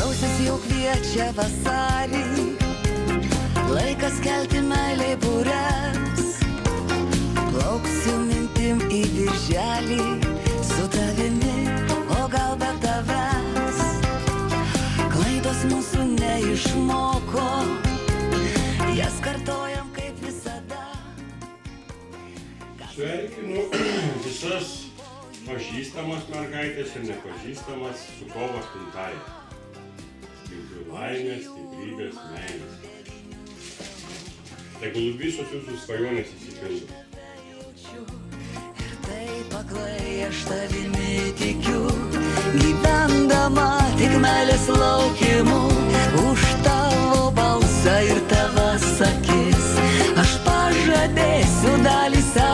Sausis jau kviečia vasarį, laikas kelti meiliai būres. Plauksiu mintim į birželį, su tavimi, o gal be tavęs. Klaidos mūsų neišmoko, jas kartojam kaip visada. Sveikinu visas pažįstamas mergaitės ir nepažįstamas su kovo 8-ąja. Linkiu laimės, stiprybės, meilės. Tegul visos jūsų svajonės išsipildo. Ir taip aklai aš tavimi tikiu, gyvendama tik meilės laukimu. Už tavo balsą ir tavas akis aš pažadėsiu dalį savo.